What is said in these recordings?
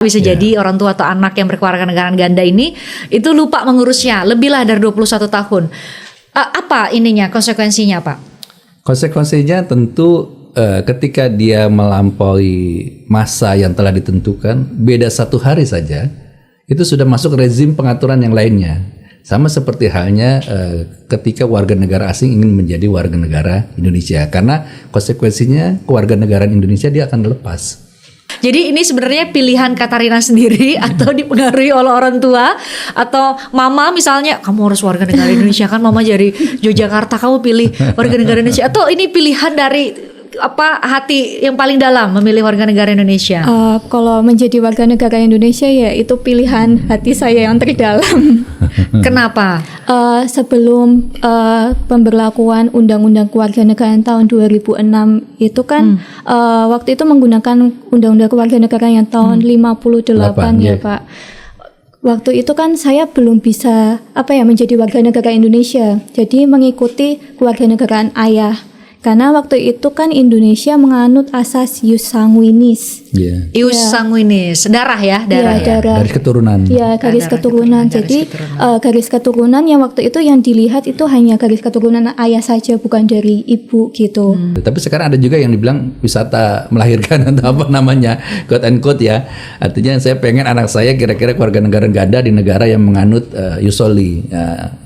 Bisa jadi orang tua atau anak yang berkewarganegaraan ganda ini itu lupa mengurusnya lebih lah dari 21 tahun. Apa ininya konsekuensinya, Pak? Konsekuensinya tentu ketika dia melampaui masa yang telah ditentukan, beda 1 hari saja, itu sudah masuk rezim pengaturan yang lainnya. Sama seperti halnya ketika warga negara asing ingin menjadi warga negara Indonesia, karena konsekuensinya kewarganegaraan Indonesia dia akan lepas. Jadi ini sebenarnya pilihan Katarina sendiri atau dipengaruhi oleh orang tua atau mama misalnya, kamu harus warga negara Indonesia kan, mama dari Yogyakarta, kamu pilih warga negara Indonesia, atau ini pilihan dari hati yang paling dalam memilih warga negara Indonesia? Kalau menjadi warga negara Indonesia ya itu pilihan hati saya yang terdalam. Kenapa? Sebelum pemberlakuan Undang-Undang Kewarganegaraan tahun 2006 itu kan waktu itu menggunakan Undang-Undang Kewarganegaraan yang tahun 58 ya Pak. Waktu itu kan saya belum bisa menjadi warga negara Indonesia. Jadi mengikuti kewarganegaraan ayah. Karena waktu itu kan Indonesia menganut asas ius sanguinis. Ius sanguinis, darah ya, darah. Garis keturunan. Ya, garis keturunan. Jadi garis keturunan yang waktu itu yang dilihat itu hanya garis keturunan ayah saja, bukan dari ibu gitu. Tapi sekarang ada juga yang dibilang wisata melahirkan atau apa namanya, quote and quote ya. Artinya saya pengen anak saya kira-kira keluarga negara ganda di negara yang menganut ius soli.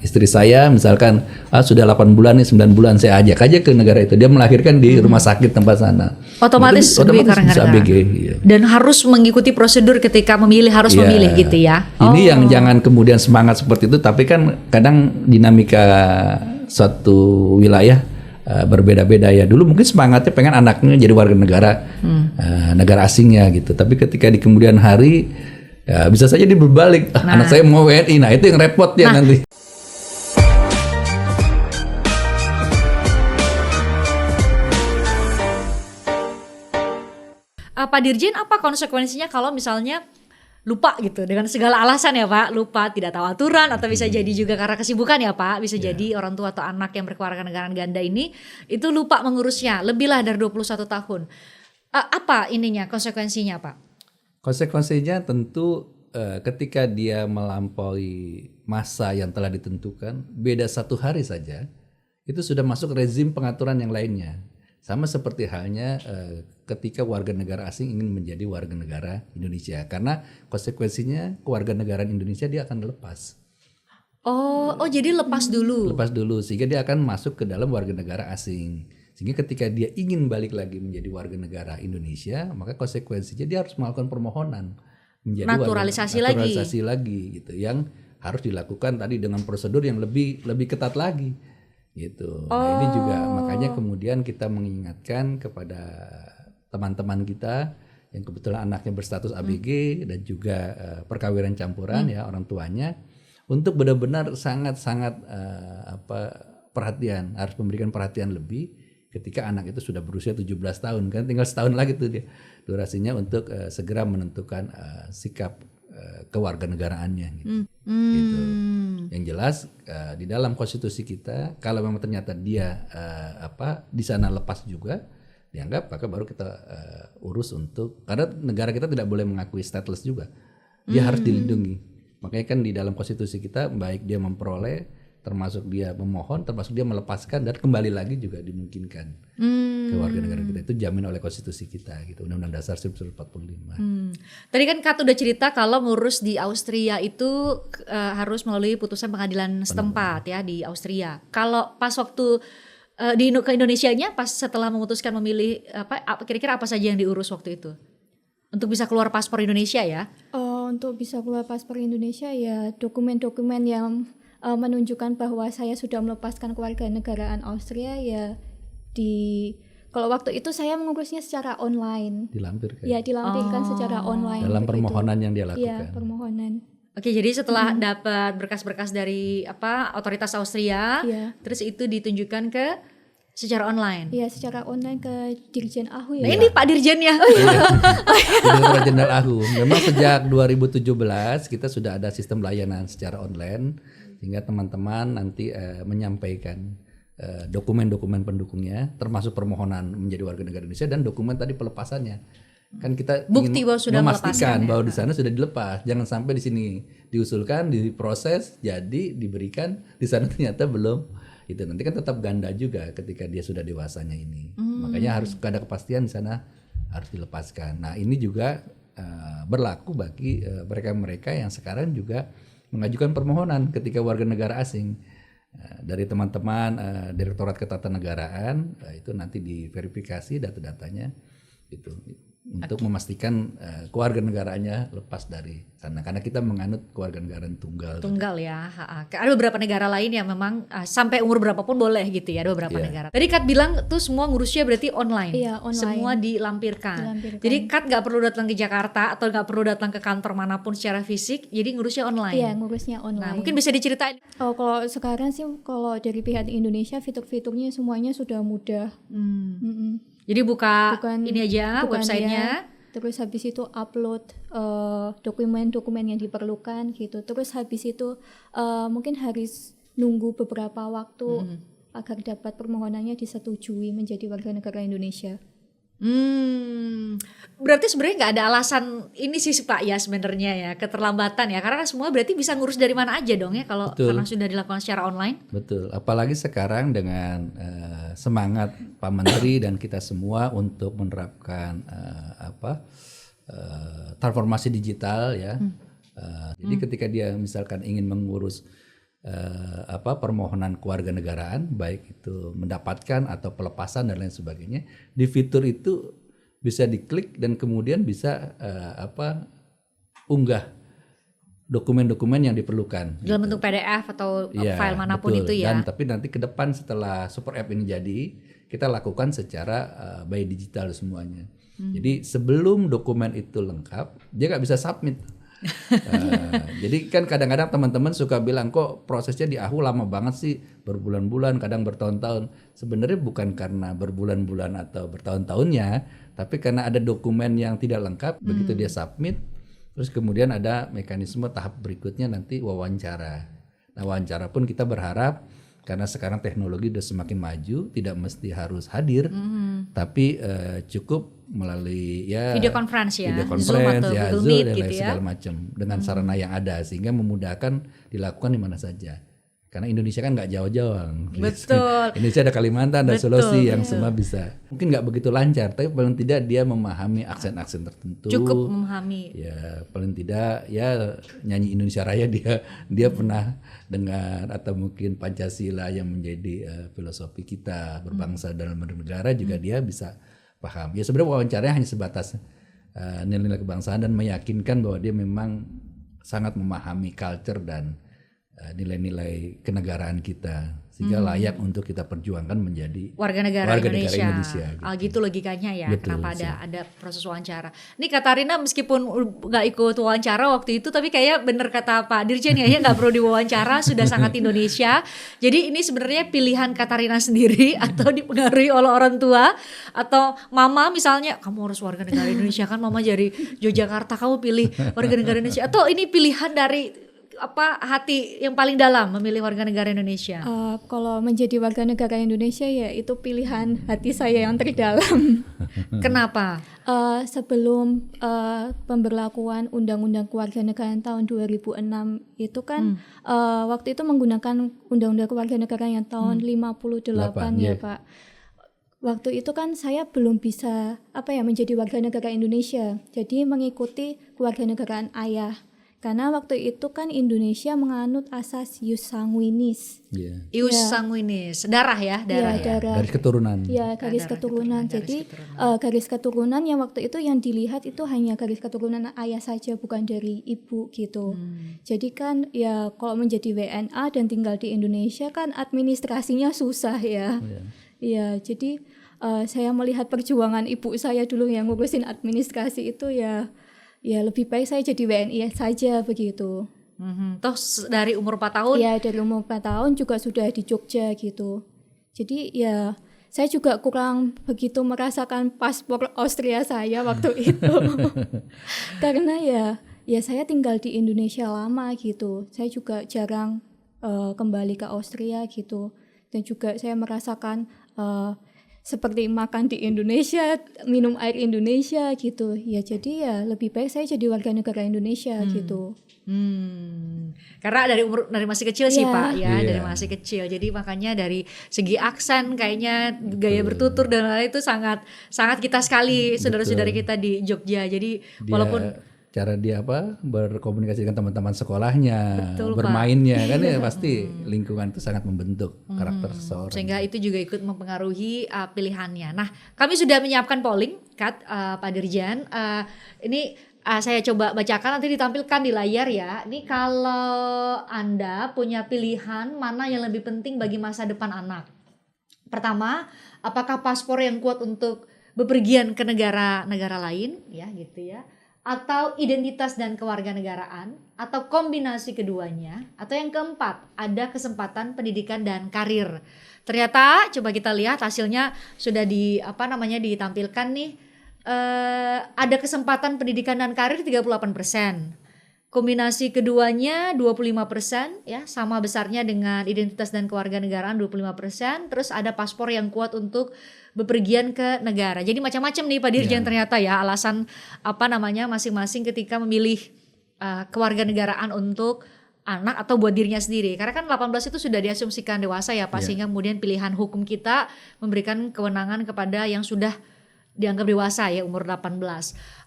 Istri saya misalkan sudah 8 bulan nih, 9 bulan, saya ajak aja ke negara itu, dia melahirkan di rumah sakit tempat sana. Otomatis bisa ABG. Iya. Dan harus mengikuti prosedur ketika memilih, harus memilih gitu ya. Ini yang jangan kemudian semangat seperti itu, tapi kan kadang dinamika suatu wilayah berbeda-beda ya. Dulu mungkin semangatnya pengen anaknya jadi warga negara negara asingnya gitu, tapi ketika di kemudian hari bisa saja dia berbalik, anak saya mau WNI, nah itu yang repot ya nanti. Pak Dirjen, apa konsekuensinya kalau misalnya lupa gitu dengan segala alasan ya Pak, lupa, tidak tahu aturan, atau bisa jadi juga karena kesibukan ya Pak, bisa jadi orang tua atau anak yang berkewarganegaraan ganda ini itu lupa mengurusnya lebih lah dari 21 tahun. Apa ininya konsekuensinya Pak? Konsekuensinya tentu ketika dia melampaui masa yang telah ditentukan, beda 1 hari saja, itu sudah masuk rezim pengaturan yang lainnya. Sama seperti halnya ketika warga negara asing ingin menjadi warga negara Indonesia, karena konsekuensinya kewarganegaraan Indonesia dia akan lepas. Oh jadi lepas dulu. Lepas dulu, sehingga dia akan masuk ke dalam warga negara asing. Sehingga ketika dia ingin balik lagi menjadi warga negara Indonesia, maka konsekuensinya dia harus melakukan permohonan menjadi naturalisasi lagi gitu, yang harus dilakukan tadi dengan prosedur yang lebih ketat lagi. Gitu. Nah, ini juga makanya kemudian kita mengingatkan kepada teman-teman kita yang kebetulan anaknya berstatus ABG dan juga perkawinan campuran ya orang tuanya, untuk benar-benar sangat-sangat perhatian, harus memberikan perhatian lebih ketika anak itu sudah berusia 17 tahun, kan tinggal setahun lagi tuh dia durasinya untuk segera menentukan sikap kewarganegaraannya gitu. Gitu. Yang jelas di dalam konstitusi kita, kalau memang ternyata dia di sana lepas juga dianggap, maka baru kita urus untuk, karena negara kita tidak boleh mengakui stateless juga, dia harus dilindungi. Makanya kan di dalam konstitusi kita, baik dia memperoleh, termasuk dia memohon, termasuk dia melepaskan dan kembali lagi juga dimungkinkan ke warga negara kita. Itu jamin oleh konstitusi kita gitu, Undang-Undang Dasar 1945. Tadi kan Kak udah cerita kalau ngurus di Austria itu harus melalui putusan pengadilan setempat ya di Austria. Kalau pas waktu ke Indonesianya, pas setelah memutuskan memilih kira-kira apa saja yang diurus waktu itu untuk bisa keluar paspor Indonesia ya? Untuk bisa keluar paspor Indonesia ya dokumen-dokumen yang menunjukkan bahwa saya sudah melepaskan kewarganegaraan Austria ya kalau waktu itu saya mengurusnya secara online. Dilampirkan. Ya, dilampirkan secara online. Dalam permohonan yang dia lakukan. Iya, permohonan. Oke, jadi setelah dapat berkas-berkas dari otoritas Austria, terus itu ditunjukkan ke secara online. Iya, secara online ke Dirjen AHU ya. Nah, ini Pak Dirjennya. Direktur Jenderal AHU. Memang sejak 2017 kita sudah ada sistem layanan secara online, sehingga teman-teman nanti menyampaikan dokumen-dokumen pendukungnya, termasuk permohonan menjadi warga negara Indonesia dan dokumen tadi pelepasannya. Kan kita Bukti ingin bahwa sudah memastikan melepaskan, ya. bahwa di sana sudah dilepas. Jangan sampai di sini diusulkan, diproses, jadi diberikan, di sana ternyata belum. Itu nanti kan tetap ganda juga ketika dia sudah dewasanya ini. Makanya harus ada kepastian di sana harus dilepaskan. Nah, ini juga berlaku bagi mereka-mereka yang sekarang juga mengajukan permohonan ketika warga negara asing. Dari teman-teman Direktorat Ketatanegaraan itu nanti diverifikasi data-datanya itu untuk memastikan kewarganegaraannya lepas dari sana, karena kita menganut kewarganegaraan tunggal. Tunggal ya. Ada beberapa negara lain yang memang sampai umur berapapun boleh gitu ya. Ada beberapa negara. Tadi Kat bilang tuh semua ngurusnya berarti online. Iya, online. Semua dilampirkan. Jadi Kat nggak perlu datang ke Jakarta atau nggak perlu datang ke kantor manapun secara fisik. Jadi ngurusnya online. Iya, ngurusnya online. Nah, mungkin bisa diceritain. Oh, kalau sekarang sih kalau dari pihak Indonesia fitur-fiturnya semuanya sudah mudah. Jadi buka Bukan- ini aja bukan websitenya. Terus habis itu upload dokumen-dokumen yang diperlukan gitu. Terus habis itu mungkin harus nunggu beberapa waktu agar dapat permohonannya disetujui menjadi warga negara Indonesia. Berarti sebenarnya nggak ada alasan ini sih Pak ya sebenarnya ya, keterlambatan ya, karena semua berarti bisa ngurus dari mana aja dong ya kalau Betul. karena sudah dilakukan secara online. Betul, apalagi sekarang dengan semangat Pak Menteri dan kita semua untuk menerapkan transformasi digital ya. Jadi ketika dia misalkan ingin mengurus permohonan kewarganegaraan, baik itu mendapatkan atau pelepasan dan lain sebagainya, di fitur itu bisa diklik dan kemudian bisa unggah dokumen-dokumen yang diperlukan Dalam bentuk PDF atau Iya, file manapun betul. itu ya. Dan tapi nanti ke depan setelah super app ini jadi, kita lakukan secara by digital semuanya. Jadi sebelum dokumen itu lengkap, dia nggak bisa submit. Jadi kan kadang-kadang teman-teman suka bilang kok prosesnya di AHU lama banget sih, berbulan-bulan, kadang bertahun-tahun. Sebenarnya bukan karena berbulan-bulan atau bertahun-tahunnya, tapi karena ada dokumen yang tidak lengkap. Begitu dia submit, terus kemudian ada mekanisme tahap berikutnya nanti wawancara. Nah, wawancara pun kita berharap karena sekarang teknologi sudah semakin maju, tidak mesti harus hadir, tapi cukup melalui Video conference ya, video Zoom conference, atau ya, Google Zoom Meet dan gitu lain ya. segala macam dengan sarana yang ada sehingga memudahkan dilakukan di mana saja. Karena Indonesia kan nggak jauh-jauh. Betul. Indonesia ada Kalimantan dan Betul, Sulawesi yang semua bisa. Mungkin nggak begitu lancar, tapi paling tidak dia memahami aksen-aksen tertentu. Cukup memahami. Ya paling tidak ya nyanyi Indonesia Raya dia pernah dengar, atau mungkin Pancasila yang menjadi filosofi kita berbangsa dalam bernegara juga dia bisa paham. Ya sebenarnya wawancaranya hanya sebatas nilai-nilai kebangsaan dan meyakinkan bahwa dia memang sangat memahami culture dan nilai-nilai kenegaraan kita sehingga layak untuk kita perjuangkan menjadi Warga negara Indonesia. gitu. Gitu logikanya ya. Betul, Kenapa ada proses wawancara. Nih Katarina meskipun nggak ikut wawancara waktu itu, tapi kayak bener kata Pak Dirjen ya, nggak perlu diwawancara, sudah sangat Indonesia. Jadi ini sebenarnya pilihan Katarina sendiri atau dipengaruhi oleh orang tua atau mama misalnya, kamu harus warga negara Indonesia kan, mama dari Yogyakarta, kamu pilih warga negara Indonesia, atau ini pilihan dari hati yang paling dalam memilih warga negara Indonesia? Kalau menjadi warga negara Indonesia ya itu pilihan hati saya yang terdalam. Kenapa? Sebelum pemberlakuan Undang-Undang Kewarganegaraan tahun 2006 itu kan waktu itu menggunakan Undang-Undang Kewarganegaraan yang tahun 58 ya Pak. Waktu itu kan saya belum bisa menjadi warga negara Indonesia. Jadi mengikuti kewarganegaraan ayah. Karena waktu itu kan Indonesia menganut asas ius sanguinis. Ius sanguinis, darah ya, darah. Darah. Garis keturunan. Ya, garis keturunan. Jadi garis keturunan yang waktu itu yang dilihat itu hanya garis keturunan ayah saja, bukan dari ibu gitu. Jadi kan ya kalau menjadi WNA dan tinggal di Indonesia kan administrasinya susah ya. Ya, jadi saya melihat perjuangan ibu saya dulu yang ngurusin administrasi itu ya lebih baik saya jadi WNI saja begitu. Toh dari umur 4 tahun? Ya dari umur 4 tahun juga sudah di Jogja gitu. Jadi ya saya juga kurang begitu merasakan paspor Austria saya waktu itu. Karena ya saya tinggal di Indonesia lama gitu. Saya juga jarang kembali ke Austria gitu. Dan juga saya merasakan seperti makan di Indonesia, minum air Indonesia gitu. Ya jadi ya lebih baik saya jadi warga negara Indonesia gitu. Karena dari masih kecil sih Iya. Pak ya, Iya. dari masih kecil. Jadi makanya dari segi aksen kayaknya gaya bertutur dan lain-lain itu sangat kita sekali saudara-saudari kita di Jogja. Jadi walaupun Cara dia berkomunikasi dengan teman-teman sekolahnya, Betul, Pak. bermainnya kan ya pasti lingkungan itu sangat membentuk karakter seseorang. sehingga itu juga ikut mempengaruhi pilihannya. Nah, kami sudah menyiapkan polling, Pak Dirjen. Ini saya coba bacakan, nanti ditampilkan di layar ya. Ini kalau Anda punya pilihan mana yang lebih penting bagi masa depan anak. Pertama, apakah paspor yang kuat untuk bepergian ke negara lain, ya gitu ya. Atau identitas dan kewarganegaraan, atau kombinasi keduanya, atau yang keempat, ada kesempatan pendidikan dan karir. Ternyata coba kita lihat hasilnya sudah ditampilkan nih. Ada kesempatan pendidikan dan karir 38%. Kombinasi keduanya 25% ya, sama besarnya dengan identitas dan kewarganegaraan 25%. Terus ada paspor yang kuat untuk bepergian ke negara. Jadi macam-macam nih Pak Dirjen ternyata ya alasan masing-masing ketika memilih kewarganegaraan untuk anak atau buat dirinya sendiri. Karena kan 18 itu sudah diasumsikan dewasa ya Pak, sehingga kemudian pilihan hukum kita memberikan kewenangan kepada yang sudah dianggap dewasa ya, umur 18.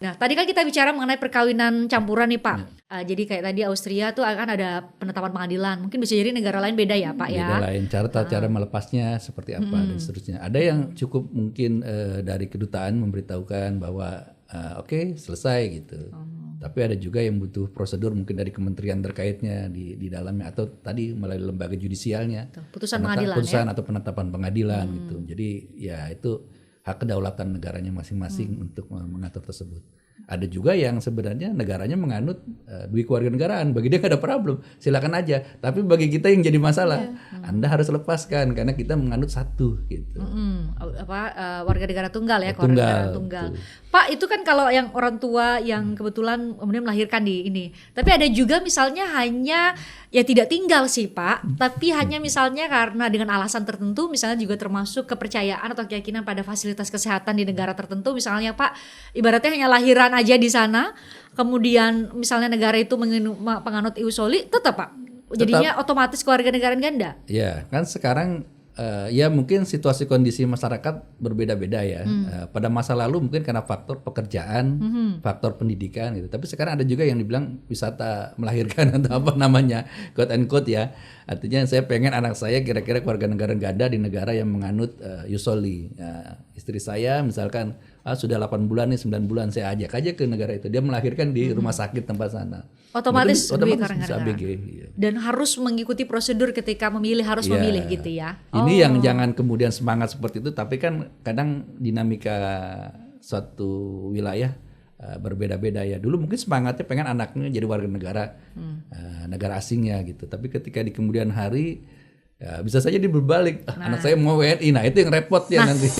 Nah, tadi kan kita bicara mengenai perkawinan campuran nih Pak. Jadi kayak tadi Austria tuh akan ada penetapan pengadilan. Mungkin bisa jadi negara lain beda ya Pak ya. Beda lain, cara melepasnya seperti apa dan seterusnya. Ada yang cukup mungkin dari kedutaan memberitahukan bahwa oke, selesai gitu. Tapi ada juga yang butuh prosedur mungkin dari kementerian terkaitnya di dalamnya, atau tadi melalui lembaga judisialnya. Putusan pengadilan atau penetapan pengadilan gitu. Jadi ya itu hak kedaulatan negaranya masing-masing untuk mengatur tersebut. Ada juga yang sebenarnya negaranya menganut kewarganegaraan, bagi dia gak ada problem, silakan aja. Tapi bagi kita yang jadi masalah, Anda harus lepaskan karena kita menganut satu gitu. Warga negara tunggal ya, kewarganegaraan tunggal. Pak, itu kan kalau yang orang tua yang kebetulan kemudian melahirkan di ini. Tapi ada juga misalnya hanya ya tidak tinggal sih Pak, tapi hanya misalnya karena dengan alasan tertentu, misalnya juga termasuk kepercayaan atau keyakinan pada fasilitas kesehatan di negara tertentu. Misalnya Pak, ibaratnya hanya lahiran aja di sana, kemudian misalnya negara itu penganut ius soli, tetap Pak jadinya otomatis kewarganegaraan ganda. Ya kan sekarang ya mungkin situasi kondisi masyarakat berbeda-beda ya. Pada masa lalu mungkin karena faktor pekerjaan, faktor pendidikan gitu. Tapi sekarang ada juga yang dibilang wisata melahirkan atau apa namanya, quote and quote ya. Artinya saya pengen anak saya kira-kira kewarganegaraan ganda di negara yang menganut ius soli. Istri saya misalkan sudah 8 bulan nih, 9 bulan, saya ajak aja ke negara itu. Dia melahirkan di rumah sakit tempat sana. Otomatis bisa ABG. Iya. Dan harus mengikuti prosedur ketika memilih, harus memilih gitu ya. Ini yang jangan kemudian semangat seperti itu, tapi kan kadang dinamika suatu wilayah berbeda-beda ya. Dulu mungkin semangatnya pengen anaknya jadi warga negara negara asingnya gitu. Tapi ketika di kemudian hari bisa saja dia berbalik, anak saya mau WNI. Nah, itu yang repot ya nanti.